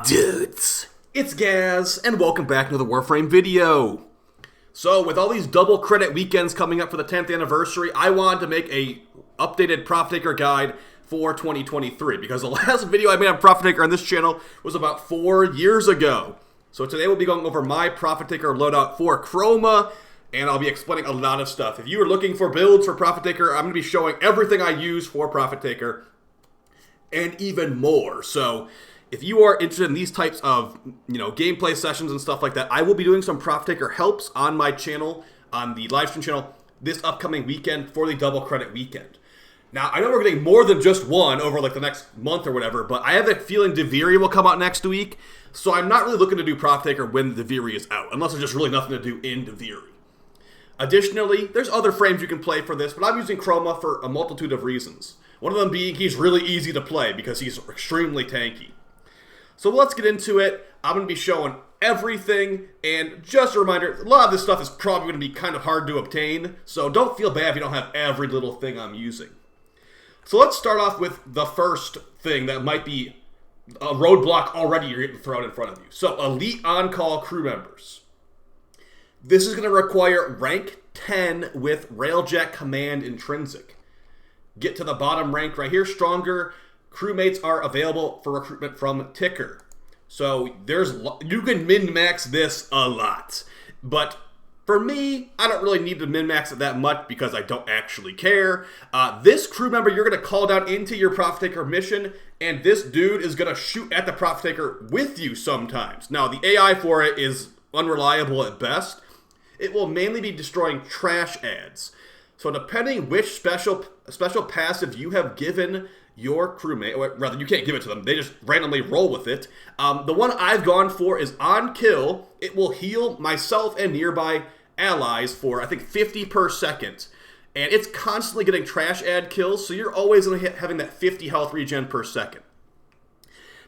up, dudes? It's Gaz, and welcome back to the Warframe video. So, with all these double credit weekends coming up for the 10th anniversary, I wanted to make a updated Profit Taker guide for 2023, because the last video I made on Profit Taker on this channel was about 4 years ago. So today we'll be going over my Profit Taker loadout for Chroma, and I'll be explaining a lot of stuff. If you are looking for builds for Profit Taker, I'm going to be showing everything I use for Profit Taker, and even more. So, if you are interested in these types of, gameplay sessions and stuff like that, I will be doing some Profit Taker helps on my channel, on the live stream channel, this upcoming weekend for the double credit weekend. Now, I know we're getting more than just one over like the next month or whatever, but I have a feeling Deviri will come out next week, so I'm not really looking to do Profit Taker when Deviri is out, unless there's just really nothing to do in Deviri. Additionally, there's other frames you can play for this, but I'm using Chroma for a multitude of reasons. One of them being he's really easy to play because he's extremely tanky. So let's get into it. I'm going to be showing everything, and just a reminder, a lot of this stuff is probably going to be kind of hard to obtain, so don't feel bad if you don't have every little thing I'm using. So let's start off with the first thing that might be a roadblock already you're getting thrown in front of you. So, Elite On-Call crew members. This is going to require rank 10 with Railjack Command Intrinsic. Get to the bottom rank right here, Stronger. Crewmates are available for recruitment from Ticker. So you can min-max this a lot. But for me, I don't really need to min-max it that much because I don't actually care. This crew member you're going to call down into your Profit Taker mission, and this dude is going to shoot at the Profit Taker with you sometimes. Now, the AI for it is unreliable at best. It will mainly be destroying trash ads. So depending which special passive you have given your crewmate, or rather you can't give it to them, they just randomly roll with it. The one I've gone for is on kill. It will heal myself and nearby allies for I think 50 per second. And it's constantly getting trash ad kills, so you're always going to having that 50 health regen per second.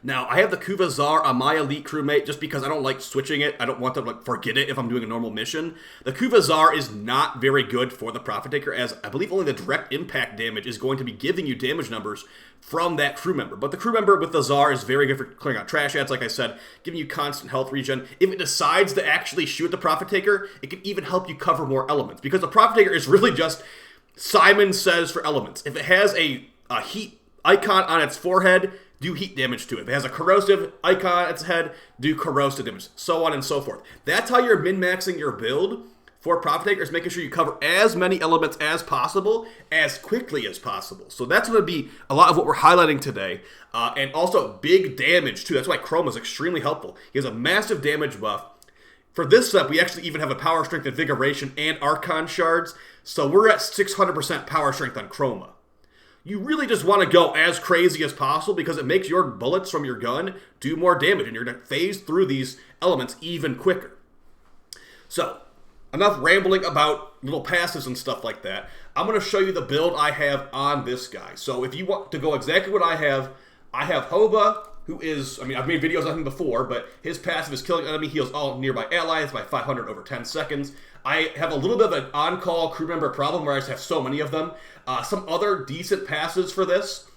Now, I have the Keewar on my elite crewmate just because I don't like switching it. I don't want to forget it if I'm doing a normal mission. The Keewar is not very good for the Profit Taker, as I believe only the direct impact damage is going to be giving you damage numbers from that crew member. But the crew member with the Zaw is very good for clearing out trash ads, like I said, giving you constant health regen. If it decides to actually shoot the Profit Taker, it can even help you cover more elements, because the Profit Taker is really just Simon Says for elements. If it has a heat icon on its forehead, do heat damage to it. If it has a corrosive icon on its head, do corrosive damage, so on and so forth. That's how you're min-maxing your build for Profit Taker, is making sure you cover as many elements as possible, as quickly as possible. So that's going to be a lot of what we're highlighting today. And also big damage too. That's why Chroma is extremely helpful. He has a massive damage buff. For this set, we actually even have a Power Strength, Invigoration, and Archon Shards. So we're at 600% Power Strength on Chroma. You really just want to go as crazy as possible because it makes your bullets from your gun do more damage, and you're going to phase through these elements even quicker. So, enough rambling about little passives and stuff like that. I'm going to show you the build I have on this guy. So if you want to go exactly what I have Hoba, who is, I've made videos on him before, but his passive is killing enemy, heals all nearby allies by 500 over 10 seconds. I have a little bit of an on-call crew member problem where I just have so many of them. Some other decent passes for this.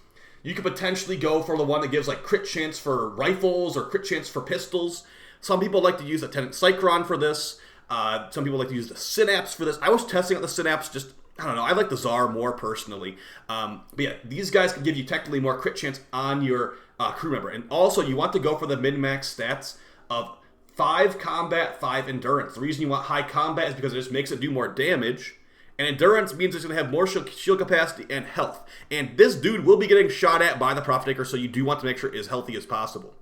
You could potentially go for the one that gives like crit chance for rifles or crit chance for pistols. Some people like to use the Tenant Cycron for this. Some people like to use the Synapse for this. I was testing out the Synapse, just, I don't know, I like the Zaw more personally. But yeah, these guys can give you technically more crit chance on your crew member. And also, you want to go for the min-max stats of 5 combat, 5 endurance. The reason you want high combat is because it just makes it do more damage. And endurance means it's going to have more shield capacity and health. And this dude will be getting shot at by the Profit Taker, so you do want to make sure it is as healthy as possible.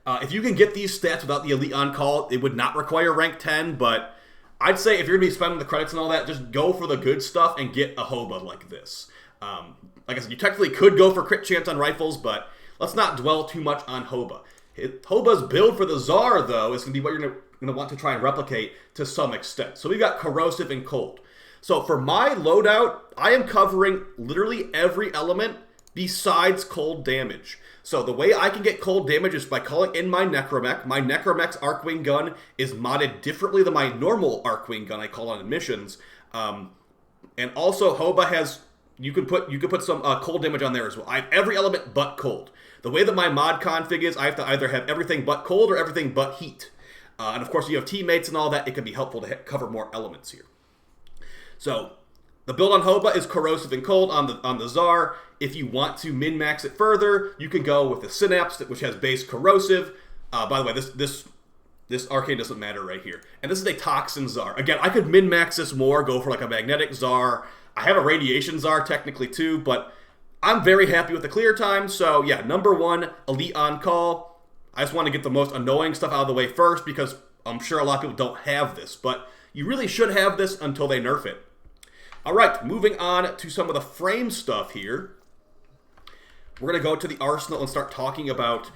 If you can get these stats without the Elite On-Call, it would not require rank 10, but I'd say if you're going to be spending the credits and all that, just go for the good stuff and get a Hoba like this. Like I said, you technically could go for crit chance on rifles, but let's not dwell too much on Hoba. Hoba's build for the Zaw, though, is going to be what you're going to want to try and replicate to some extent. So we've got Corrosive and Cold. So for my loadout, I am covering literally every element besides cold damage. So the way I can get cold damage is by calling in my Necromech. My Necromech's Arcwing gun is modded differently than my normal Arcwing gun I call on missions. And also Hoba has you could put some cold damage on there as well. I have every element but cold. The way that my mod config is, I have to either have everything but cold or everything but heat. And of course, you have teammates and all that. It can be helpful to cover more elements here. So the build on Hoba is corrosive and cold on the Czar. If you want to min-max it further, you can go with the Synapse, which has base corrosive. By the way, this arcane doesn't matter right here. And this is a Toxin Czar. Again, I could min-max this more, go for like a Magnetic Czar. I have a Radiation Czar technically too, but I'm very happy with the clear time. So yeah, number 1, Elite on Call. I just want to get the most annoying stuff out of the way first because I'm sure a lot of people don't have this, but you really should have this until they nerf it. All right, moving on to some of the frame stuff here. We're going to go to the arsenal and start talking about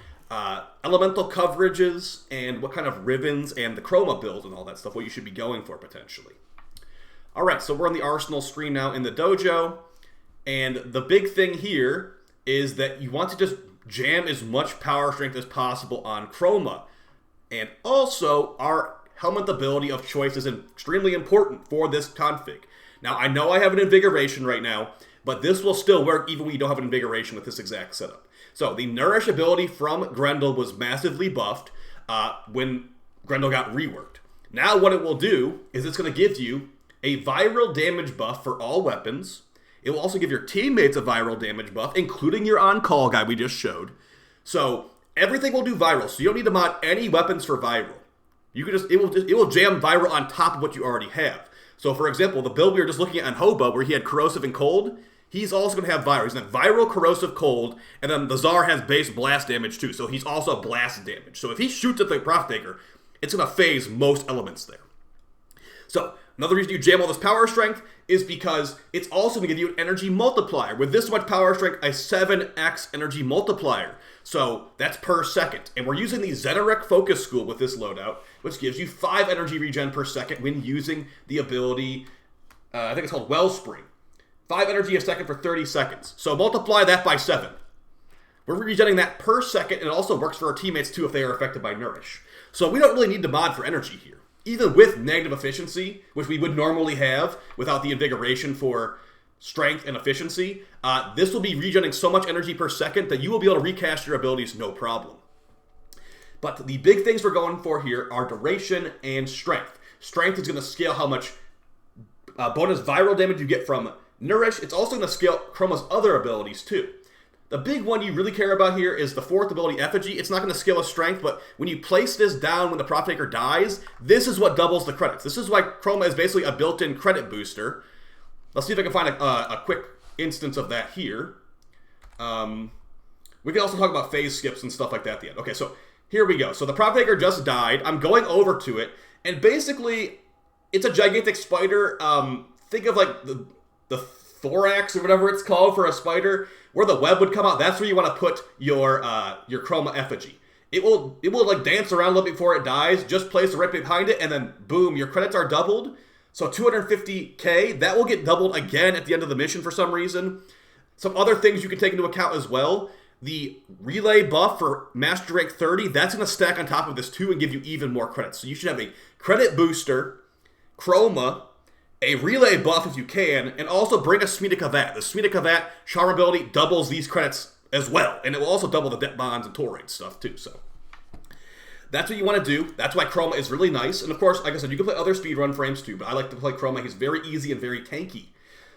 elemental coverages and what kind of rivens and the Chroma Build and all that stuff, what you should be going for potentially. All right, so we're on the arsenal screen now in the dojo. And the big thing here is that you want to just jam as much power strength as possible on Chroma. And also, our helmet ability of choice is extremely important for this config. Now, I know I have an Invigoration right now, but this will still work even when you don't have an Invigoration with this exact setup. So, the Nourish ability from Grendel was massively buffed when Grendel got reworked. Now, what it will do is it's going to give you a viral damage buff for all weapons. It will also give your teammates a viral damage buff, including your on-call guy we just showed. So, everything will do viral, so you don't need to mod any weapons for viral. You can it will jam viral on top of what you already have. So, for example, the build we were just looking at on Hoba, where he had corrosive and cold, he's also going to have viral. He's going to have viral, corrosive, cold, and then the Czar has base blast damage too, so he's also blast damage. So if he shoots at the Profitaker, it's going to phase most elements there. So, another reason you jam all this power strength is because it's also going to give you an energy multiplier. With this much power strength, a 7x energy multiplier. So that's per second. And we're using the Zenerek Focus School with this loadout, which gives you 5 energy regen per second when using the ability, I think it's called Wellspring. 5 energy a second for 30 seconds. So multiply that by 7. We're regenerating that per second, and it also works for our teammates too if they are affected by Nourish. So we don't really need to mod for energy here. Even with negative efficiency, which we would normally have without the Invigoration for strength and efficiency, this will be regenerating so much energy per second that you will be able to recast your abilities no problem. But the big things we're going for here are duration and strength. Strength is going to scale how much bonus viral damage you get from Nourish. It's also going to scale Chroma's other abilities too. The big one you really care about here is the 4th ability, Effigy. It's not going to scale with strength, but when you place this down when the Profitaker dies, this is what doubles the credits. This is why Chroma is basically a built-in credit booster. Let's see if I can find a quick instance of that here. We can also talk about phase skips and stuff like that at the end. Okay, so here we go. So the Profitaker just died. I'm going over to it, and basically, it's a gigantic spider. Think of like the thorax or whatever it's called for a spider, where the web would come out. That's where you want to put your Chroma Effigy. It will like dance around a little bit before it dies. Just place it right behind it, and then boom, your credits are doubled. So 250k, that will get doubled again at the end of the mission for some reason. Some other things you can take into account as well. The relay buff for Master Rank 30, that's going to stack on top of this too and give you even more credits. So you should have a credit booster, Chroma, a relay buff if you can, and also bring a Smeeta Build. The Smeeta Build charm ability doubles these credits as well, and it will also double the Det Bonds and Torrade stuff too, so. That's what you want to do. That's why Chroma is really nice. And of course, like I said, you can play other speedrun frames too, but I like to play Chroma. He's very easy and very tanky.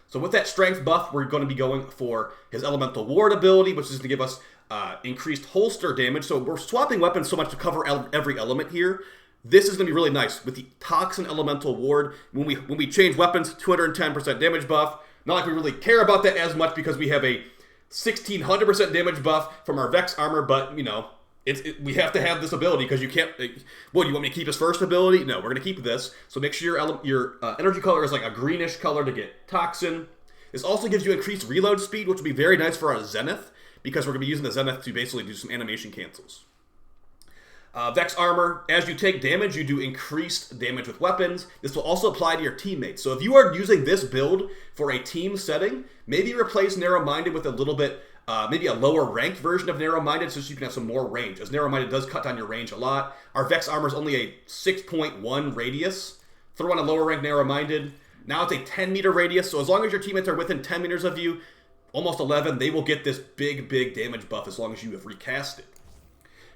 So with that strength buff, we're going to be going for his Elemental Ward ability, which is going to give us increased holster damage. So we're swapping weapons so much to cover every element here. This is going to be really nice with the Toxin Elemental Ward. When we change weapons, 210% damage buff. Not like we really care about that as much because we have a 1600% damage buff from our Vex armor, but, you know, we have to have this ability because you can't... Well, do you want me to keep his first ability? No, we're going to keep this. So make sure your energy color is like a greenish color to get Toxin. This also gives you increased reload speed, which will be very nice for our Zenith, because we're going to be using the Zenith to basically do some animation cancels. Vex armor, as you take damage, you do increased damage with weapons. This will also apply to your teammates. So if you are using this build for a team setting, maybe replace Narrow-Minded with a little bit, maybe a lower ranked version of Narrow-Minded so you can have some more range, as Narrow-Minded does cut down your range a lot. Our Vex armor is only a 6.1 radius. Throw on a lower ranked Narrow-Minded. Now it's a 10-meter radius, so as long as your teammates are within 10 meters of you, almost 11, they will get this big damage buff as long as you have recast it.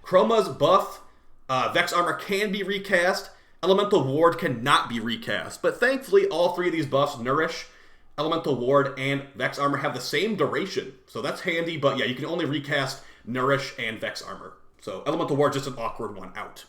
Chroma's buff, Vex Armor can be recast. Elemental Ward cannot be recast, but thankfully all three of these buffs, Nourish, Elemental Ward, and Vex Armor, have the same duration. So that's handy, but yeah, you can only recast Nourish and Vex Armor. So Elemental Ward just an awkward one out.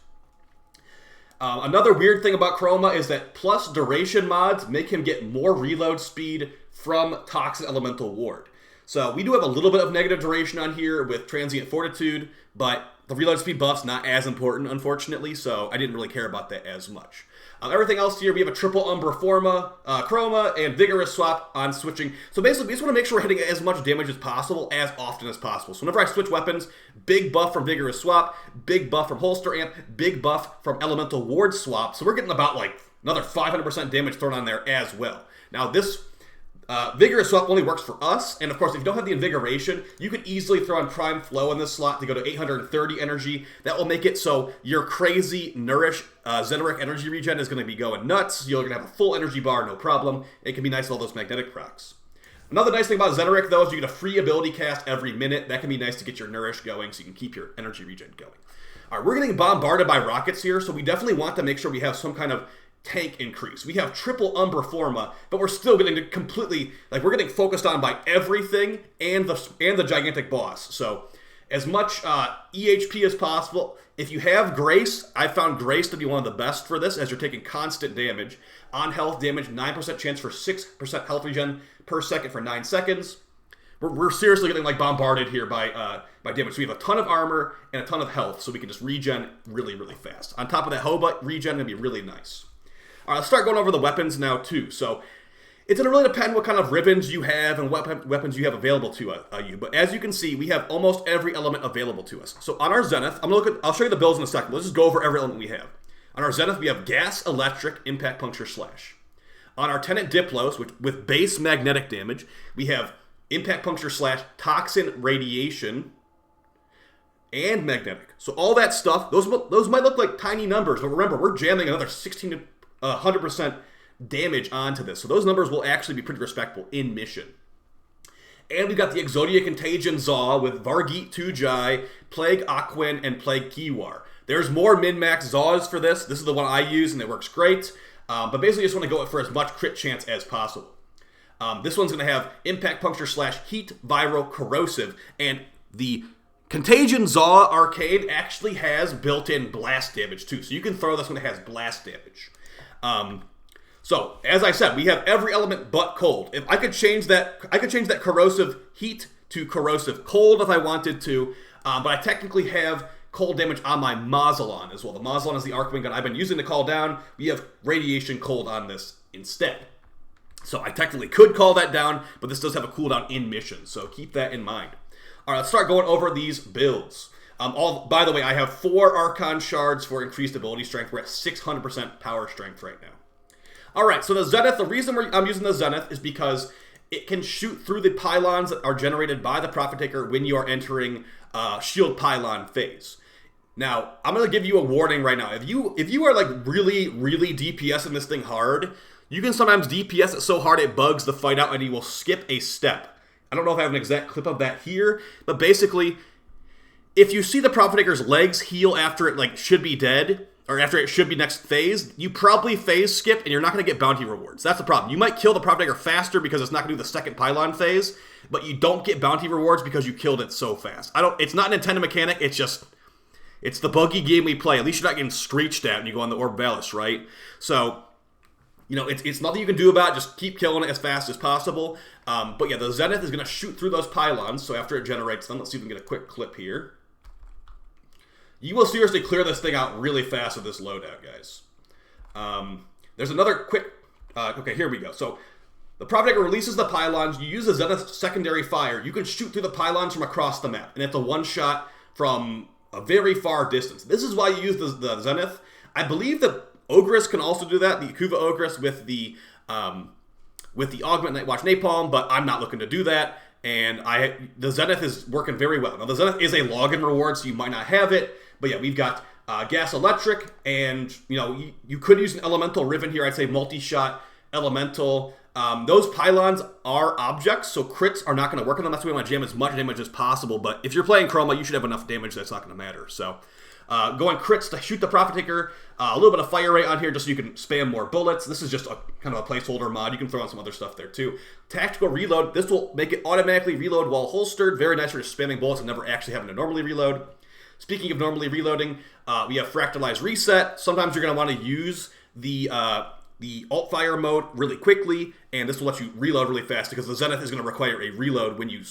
Another weird thing about Chroma is that plus duration mods make him get more reload speed from Toxic Elemental Ward. So we do have a little bit of negative duration on here with Transient Fortitude, but the reload speed buff's not as important, unfortunately, so I didn't really care about that as much. Everything else here, we have a triple Umbra Forma, Chroma, and Vigorous swap on switching. So basically, we just want to make sure we're hitting as much damage as possible, as often as possible. So whenever I switch weapons, big buff from Vigorous swap, big buff from Holster Amp, big buff from Elemental Ward swap. So we're getting about like another 500% damage thrown on there as well. Now this Vigorous swap only works for us, and of course, if you don't have the Invigoration, you could easily throw on Prime Flow in this slot to go to 830 energy. That will make it so your crazy Nourish Zenith energy regen is going to be going nuts. You're going to have a full energy bar, no problem. It can be nice with all those magnetic procs. Another nice thing about Zenith, though, is you get a free ability cast every minute. That can be nice to get your Nourish going so you can keep your energy regen going. All right, we're getting bombarded by rockets here, so we definitely want to make sure we have some kind of tank increase. We have triple Umbra Forma, but we're still getting completely, like, we're getting focused on by everything and the gigantic boss. So as much EHP as possible. If you have Grace, I found Grace to be one of the best for this, as you're taking constant damage. On health damage, 9% chance for 6% health regen per second for 9 seconds. We're seriously getting like bombarded here by damage. So we have a ton of armor and a ton of health, so we can just regen really fast. On top of that, Hobart regen gonna be really nice. All right, let's start going over the weapons now too. So it's going to really depend what kind of rivens you have and what weapons you have available to you. But as you can see, we have almost every element available to us. So on our Zenith, I'll show you the builds in a second. Let's just go over every element we have. On our Zenith, we have Gas, Electric, Impact, Puncture, Slash. On our Tenant Diplos, with base magnetic damage, we have Impact, Puncture, Slash, Toxin, Radiation, and Magnetic. So all that stuff, those might look like tiny numbers, but remember, we're jamming another 16 to 100% damage onto this. So those numbers will actually be pretty respectable in mission. And we've got the Exodia Contagion Zaw with Vargeet Tujai, Plague Aquin, and Plague Keewar. There's more min-max Zaws for this. This is the one I use, and it works great. But basically, just want to go for as much crit chance as possible. This one's going to have Impact, Puncture, Slash, Heat, Viral, Corrosive, and the Contagion Zaw Arcade actually has built-in blast damage too. So you can throw this when it has blast damage. So, as I said, we have every element but cold. If I could change that corrosive heat to corrosive cold if I wanted to, but I technically have cold damage on my Mausolon as well. The Mausolon is the Arcwing gun I've been using to call down. We have radiation cold on this instead. So I technically could call that down, but this does have a cooldown in mission, so keep that in mind. All right, let's start going over these builds. By the way, I have 4 Archon Shards for increased ability strength. We're at 600% power strength right now. All right, so the Zenith, the reason I'm using the Zenith is because it can shoot through the pylons that are generated by the Profit Taker when you are entering Shield Pylon phase. Now, I'm going to give you a warning right now. If you are like really DPSing this thing hard, you can sometimes DPS it so hard it bugs the fight out and you will skip a step. I don't know if I have an exact clip of that here, but basically, if you see the Profit Taker's legs heal after it like should be dead, or after it should be next phase, you probably phase skip and you're not going to get bounty rewards. That's the problem. You might kill the Profit Taker faster because it's not going to do the second pylon phase, but you don't get bounty rewards because you killed it so fast. It's not a Nintendo mechanic, it's the buggy game we play. At least you're not getting screeched at when you go on the Orb Valis, right? So, you know, it's nothing you can do about it. Just keep killing it as fast as possible. But yeah, the Zenith is going to shoot through those pylons, so after it generates them, let's see if we can get a quick clip here. You will seriously clear this thing out really fast with this loadout, guys. There's another quick... okay, here we go. So, the Profit Taker releases the pylons. You use the Zenith's secondary fire. You can shoot through the pylons from across the map. And it's a one-shot from a very far distance. This is why you use the Zenith. I believe the Ogress can also do that. The Akuva Ogress with the Augment Nightwatch Napalm. But I'm not looking to do that. And the Zenith is working very well. Now, the Zenith is a login reward, so you might not have it. But yeah, we've got Gas Electric, and you know you could use an Elemental Riven here. I'd say multi-shot elemental. Those pylons are objects, so crits are not going to work on them. That's why we want to jam as much damage as possible. But if you're playing Chroma, you should have enough damage that's not going to matter. So going crits to shoot the Profit Taker. A little bit of fire rate on here just so you can spam more bullets. This is just a kind of a placeholder mod. You can throw on some other stuff there too. Tactical reload. This will make it automatically reload while holstered. Very nice for just spamming bullets and never actually having to normally reload. Speaking of normally reloading, we have Fractalized Reset. Sometimes you're going to want to use the alt fire mode really quickly, and this will let you reload really fast because the Zenith is going to require a reload when you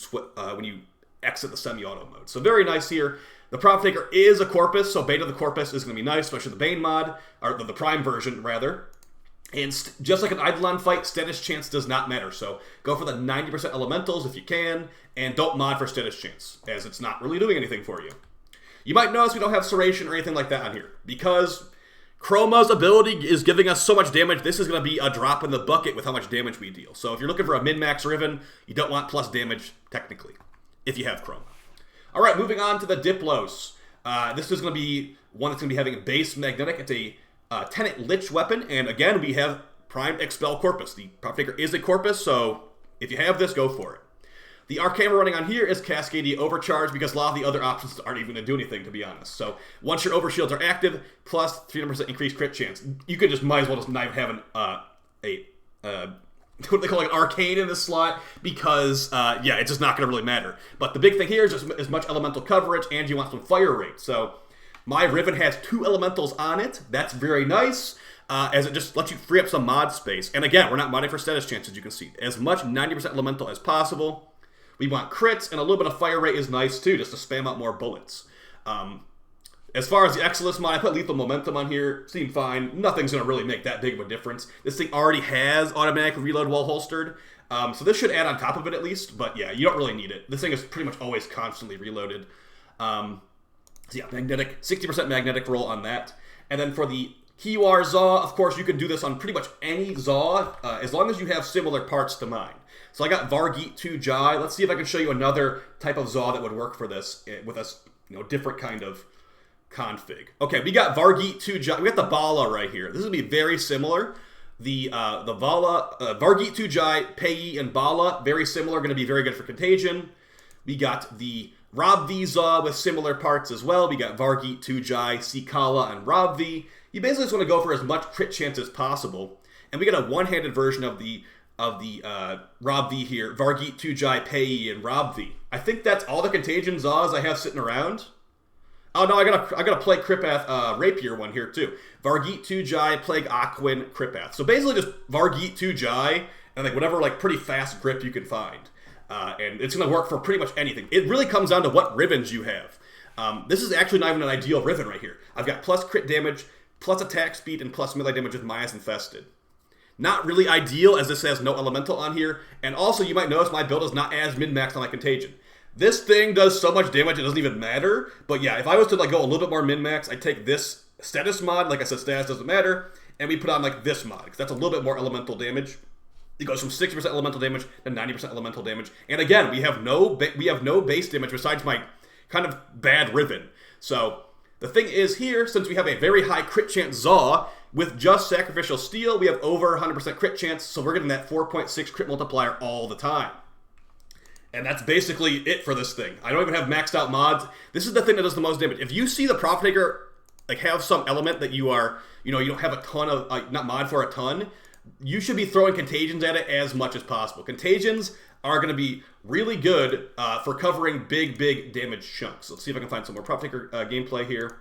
exit the semi-auto mode. So very nice here. The Profit Taker is a Corpus, so Beta the Corpus is going to be nice, especially the Bane mod, or the Prime version, rather. And just like an Eidolon fight, status chance does not matter. So go for the 90% elementals if you can, and don't mod for status chance, as it's not really doing anything for you. You might notice we don't have Serration or anything like that on here, because Chroma's ability is giving us so much damage. This is going to be a drop in the bucket with how much damage we deal. So if you're looking for a min-max Riven, you don't want plus damage, technically, if you have Chroma. All right, moving on to the Diplos. This is going to be one that's going to be having a base magnetic. It's a Tenet Lich weapon, and again, we have Prime Expel Corpus. The Profit Taker is a Corpus, so if you have this, go for it. The arcane we're running on here is Cascadia Overcharge because a lot of the other options aren't even going to do anything, to be honest. So once your overshields are active, plus 300% increased crit chance, you could just might as well just not even have what they call like an arcane in this slot because, yeah, it's just not going to really matter. But the big thing here is just as much elemental coverage, and you want some fire rate. So my Riven has 2 elementals on it. That's very nice, as it just lets you free up some mod space. And again, we're not modding for status chance, as you can see. As much 90% elemental as possible. We want crits, and a little bit of fire rate is nice too, just to spam out more bullets. As far as the Exilus mod, I put Lethal Momentum on here. Seemed fine. Nothing's going to really make that big of a difference. This thing already has automatic reload while holstered, so this should add on top of it at least. But yeah, you don't really need it. This thing is pretty much always constantly reloaded. So yeah, magnetic, 60% magnetic roll on that. And then for the Keewar Zaw, of course, you can do this on pretty much any Zaw, as long as you have similar parts to mine. So I got Vargeet 2 Jai. Let's see if I can show you another type of Zaw that would work for this with a different kind of config. Okay, we got Vargeet 2 Jai. We got the Bala right here. This is going to be very similar. The Vargeet 2 Jai, Pei, and Bala, very similar, going to be very good for Contagion. We got the Robvi Zaw with similar parts as well. We got Vargeet 2 Jai, Sikala, and Robvi. You basically just want to go for as much crit chance as possible. And we got a one-handed version of the Robvi here, Vargeet 2 Jai, Pei, and Robvi. I think that's all the Contagion Zaws I have sitting around. Oh no, I got a Plague Kripath Rapier one here too. Vargeet 2 Jai, Plague Aquin, Kripath. So basically just Vargeet 2 Jai and like whatever like pretty fast grip you can find. And it's going to work for pretty much anything. It really comes down to what rivens you have. This is actually not even an ideal riven right here. I've got plus crit damage, plus attack speed, and plus melee damage with Maya's Infested. Not really ideal, as this has no elemental on here. And also, you might notice my build is not as min-maxed on my Contagion. This thing does so much damage, it doesn't even matter. But yeah, if I was to like go a little bit more min-max, I'd take this status mod. Like I said, status doesn't matter. And we put on like this mod, because that's a little bit more elemental damage. It goes from 60% elemental damage to 90% elemental damage. And again, we have no base damage besides my kind of bad riven. So the thing is here, since we have a very high crit chance Zaw, with just Sacrificial Steel, we have over 100% crit chance, so we're getting that 4.6 crit multiplier all the time. And that's basically it for this thing. I don't even have maxed out mods. This is the thing that does the most damage. If you see the Profit Taker like have some element that you are, you don't have a ton of, not mod for a ton, you should be throwing Contagions at it as much as possible. Contagions are going to be really good for covering big damage chunks. Let's see if I can find some more Profit Taker gameplay here.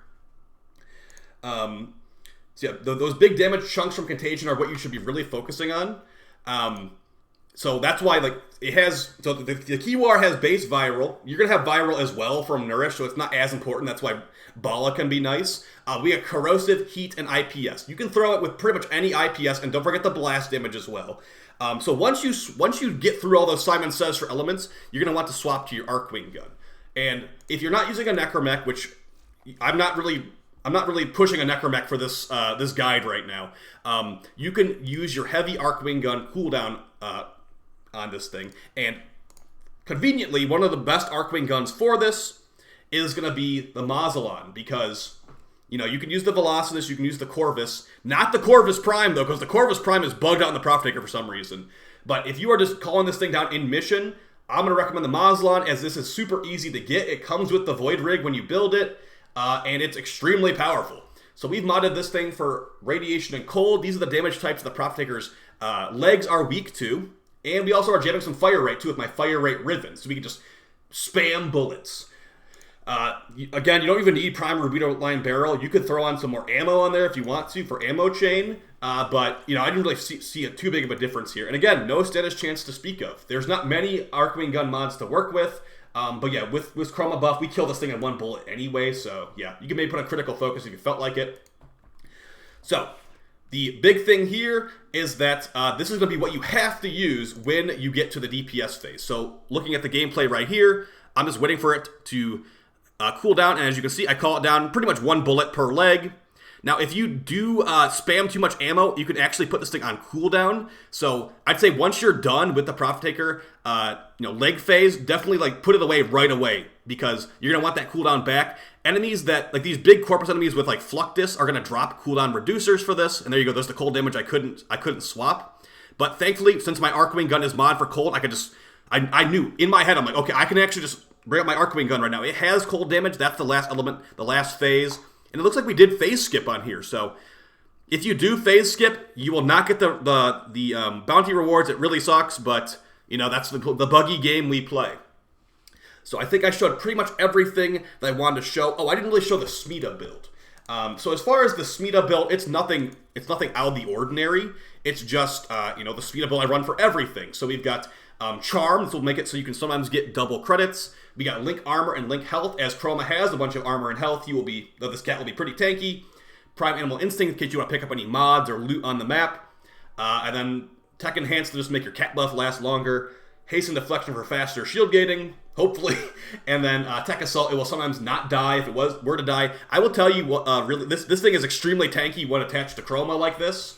So yeah, those big damage chunks from Contagion are what you should be really focusing on. So that's why like it has, so the Keewar has base viral. You're going to have viral as well from Nourish, so it's not as important. That's why Bala can be nice. We have corrosive, heat, and IPS. You can throw it with pretty much any IPS, and don't forget the blast damage as well. So once you get through all those Simon Says for elements, you're going to want to swap to your Arcwing gun. And if you're not using a Necromech, which I'm not really pushing a Necromech for this this guide right now. You can use your heavy Arcwing gun cooldown on this thing, and conveniently, one of the best Arcwing guns for this is going to be the Mausolon, because You know, you can use the Velociraptor, you can use the Corvus. Not the Corvus Prime, though, because the Corvus Prime is bugged out in the Profitaker for some reason. But if you are just calling this thing down in mission, I'm going to recommend the Mausolon, as this is super easy to get. It comes with the Void Rig when you build it, and it's extremely powerful. So we've modded this thing for radiation and cold. These are the damage types the Profitaker's legs are weak to. And we also are jamming some fire rate, too, with my fire rate rivens. So we can just spam bullets. Again, you don't even need prime Rubino line barrel. You could throw on some more ammo on there if you want to for ammo chain. But, you know, I didn't really see too big of a difference here. And again, no status chance to speak of. There's not many Arcwing gun mods to work with. But yeah, with Chroma buff, we kill this thing in one bullet anyway. So yeah, you can maybe put a critical focus if you felt like it. So the big thing here is that this is going to be what you have to use when you get to the DPS phase. So looking at the gameplay right here, I'm just waiting for it to cool down. And as you can see, I call it down pretty much one bullet per leg. Now, if you do spam too much ammo, you can actually put this thing on cooldown. So I'd say once you're done with the Profitaker, leg phase, definitely like put it away right away, because you're gonna want that cooldown back. Enemies that like these big corpus enemies with like Fluctus are gonna drop cooldown reducers for this, and there you go. There's the cold damage I couldn't swap. But thankfully, since my Arcwing gun is mod for cold, I could just I knew in my head, I'm like, okay, I can actually just bring up my Arcwing gun right now. It has cold damage. That's the last element, the last phase. And it looks like we did phase skip on here. So if you do phase skip, you will not get the bounty rewards. It really sucks, but you know, that's the buggy game we play. So I think I showed pretty much everything that I wanted to show. Oh, I didn't really show the Smeeta build. So as far as the Smeeta build, it's nothing out of the ordinary. It's just the Smeeta build I run for everything. So we've got Charm, this will make it so you can sometimes get double credits. We got Link Armor and Link Health. As Chroma has a bunch of armor and health, this cat will be pretty tanky. Prime Animal Instinct in case you want to pick up any mods or loot on the map. And then Tech Enhance to just make your cat buff last longer. Hasten Deflection for faster shield gating, hopefully. And then Tech Assault, it will sometimes not die if it were to die. I will tell you what, really, this thing is extremely tanky when attached to Chroma like this.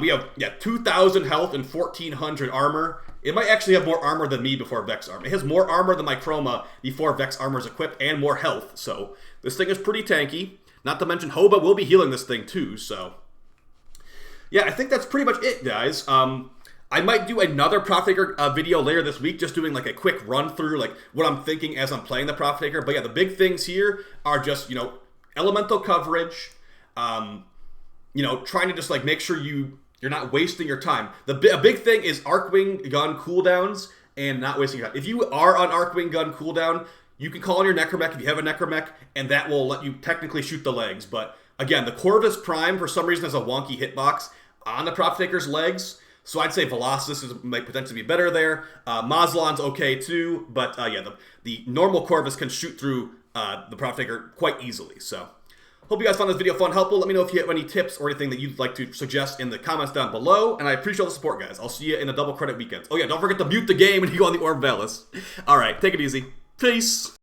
We have 2,000 health and 1,400 armor. It might actually have more armor than me before Vex armor. It has more armor than my Chroma before Vex armor is equipped, and more health. So this thing is pretty tanky. Not to mention Hoba will be healing this thing too. So yeah, I think that's pretty much it, guys. I might do another Profitaker video later this week, just doing like a quick run through like what I'm thinking as I'm playing the Profitaker. But yeah, the big things here are just elemental coverage. Trying to just like make sure you're not wasting your time. A big thing is Arcwing gun cooldowns and not wasting your time. If you are on Arcwing gun cooldown, you can call on your Necromech if you have a Necromech, and that will let you technically shoot the legs. But again, the Corvus Prime for some reason has a wonky hitbox on the Profitaker's legs, so I'd say Velociraptor might potentially be better there. Mausolon's okay too, but the normal Corvus can shoot through the Profitaker quite easily. So hope you guys found this video fun, helpful. Let me know if you have any tips or anything that you'd like to suggest in the comments down below. And I appreciate all the support, guys. I'll see you in the double credit weekends. Oh yeah, don't forget to mute the game when you go on the Orb Valis. All right, take it easy. Peace.